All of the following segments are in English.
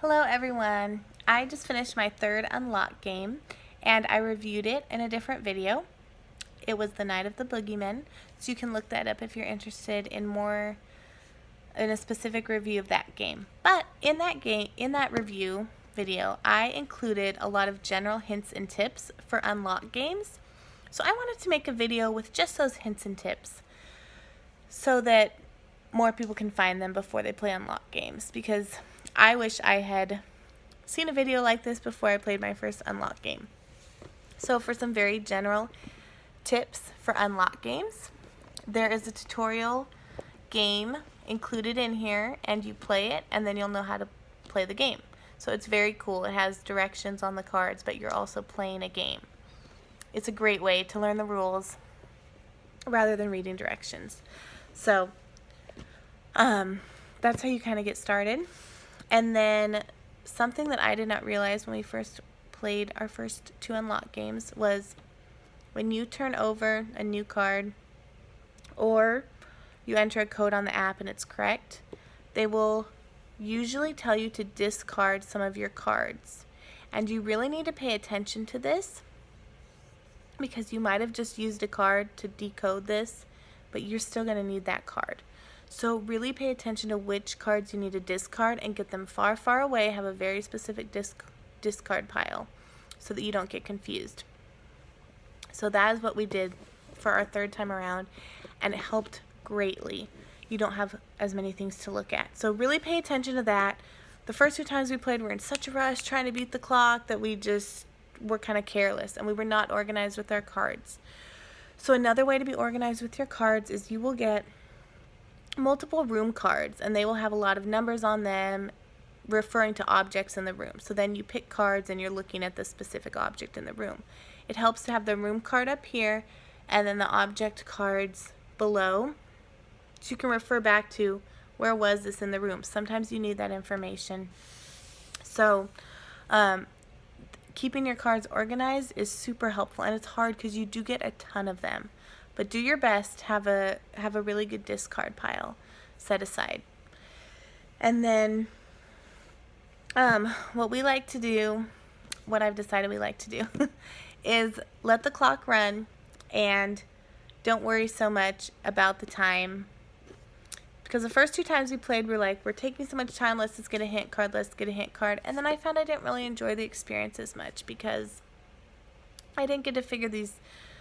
Hello everyone. I just finished my third Unlock game and I reviewed it in a different video. It was The Night of the Boogeymen, so you can look that up if you're interested in a specific review of that game. But in that review video, I included a lot of general hints and tips for Unlock games. So I wanted to make a video with just those hints and tips so that more people can find them before they play Unlock games, because I wish I had seen a video like this before I played my first Unlock game. So for some very general tips for Unlock games, there is a tutorial game included in here, and you play it and then you'll know how to play the game. So it's very cool. It has directions on the cards, but you're also playing a game. It's a great way to learn the rules rather than reading directions. So that's how you kind of get started. And then something that I did not realize when we first played our first two Unlock games was when you turn over a new card or you enter a code on the app and it's correct, they will usually tell you to discard some of your cards. And you really need to pay attention to this, because you might have just used a card to decode this, but you're still going to need that card. So really pay attention to which cards you need to discard and get them far, far away. Have a very specific discard pile so that you don't get confused. So that is what we did for our third time around, and it helped greatly. You don't have as many things to look at. So really pay attention to that. The first two times we played, we were in such a rush trying to beat the clock that we just were kind of careless, and we were not organized with our cards. So another way to be organized with your cards is you will get multiple room cards, and they will have a lot of numbers on them referring to objects in the room. So then you pick cards and you're looking at the specific object in the room. It helps to have the room card up here and then the object cards below, so you can refer back to where was this in the room. Sometimes you need that information. So keeping your cards organized is super helpful, and it's hard because you do get a ton of them. But do your best, have a really good discard pile set aside. And then what we like to do, what I've decided we like to do, is let the clock run and don't worry so much about the time. Because the first two times we played, we're taking so much time, let's just get a hint card, let's get a hint card. And then I found I didn't really enjoy the experience as much because I didn't get to figure these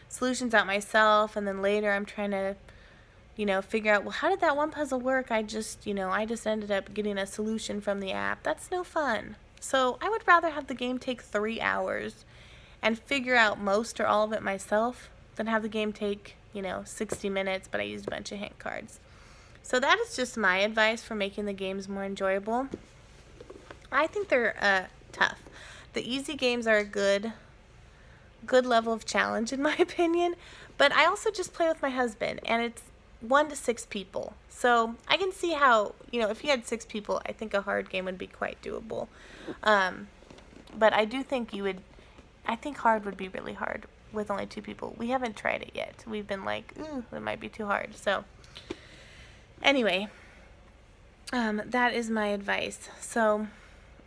solutions out myself, and then later I'm trying to, figure out, well, how did that one puzzle work? I just ended up getting a solution from the app. That's no fun. So I would rather have the game take 3 hours and figure out most or all of it myself than have the game take, 60 minutes, but I used a bunch of hint cards. So that is just my advice for making the games more enjoyable. I think they're tough. The easy games are a good level of challenge in my opinion, but I also just play with my husband, and it's 1 to 6 people. So I can see how, if you had 6 people, I think a hard game would be quite doable. But I do think I think hard would be really hard with only 2 people. We haven't tried it yet. We've been like, ooh, it might be too hard. So anyway, that is my advice. So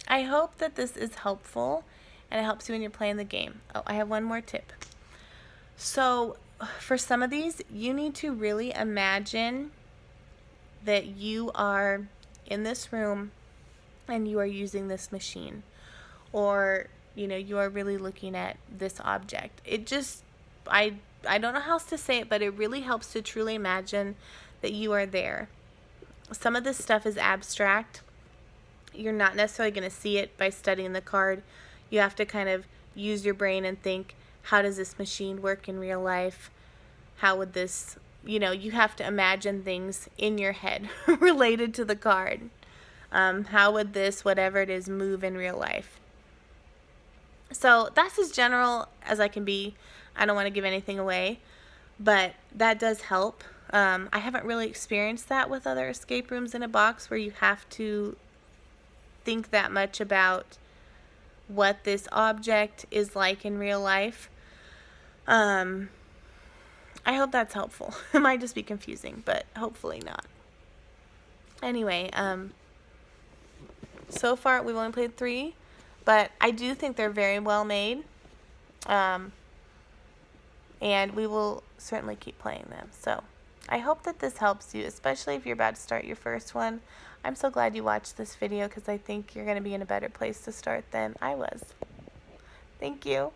I hope that this is helpful and it helps you when you're playing the game. Oh, I have one more tip. So for some of these, you need to really imagine that you are in this room and you are using this machine, or you are really looking at this object. I don't know how else to say it, but it really helps to truly imagine that you are there. Some of this stuff is abstract. You're not necessarily going to see it by studying the card. You have to kind of use your brain and think, how does this machine work in real life? How would this, you have to imagine things in your head related to the card. How would this, whatever it is, move in real life? So that's as general as I can be. I don't want to give anything away, but that does help. I haven't really experienced that with other escape rooms in a box where you have to think that much about what this object is like in real life. I hope that's helpful. It might just be confusing, but hopefully not. Anyway, So far, we've only played 3, but I do think they're very well made. And we will certainly keep playing them. So I hope that this helps you, especially if you're about to start your first one. I'm so glad you watched this video because I think you're going to be in a better place to start than I was. Thank you.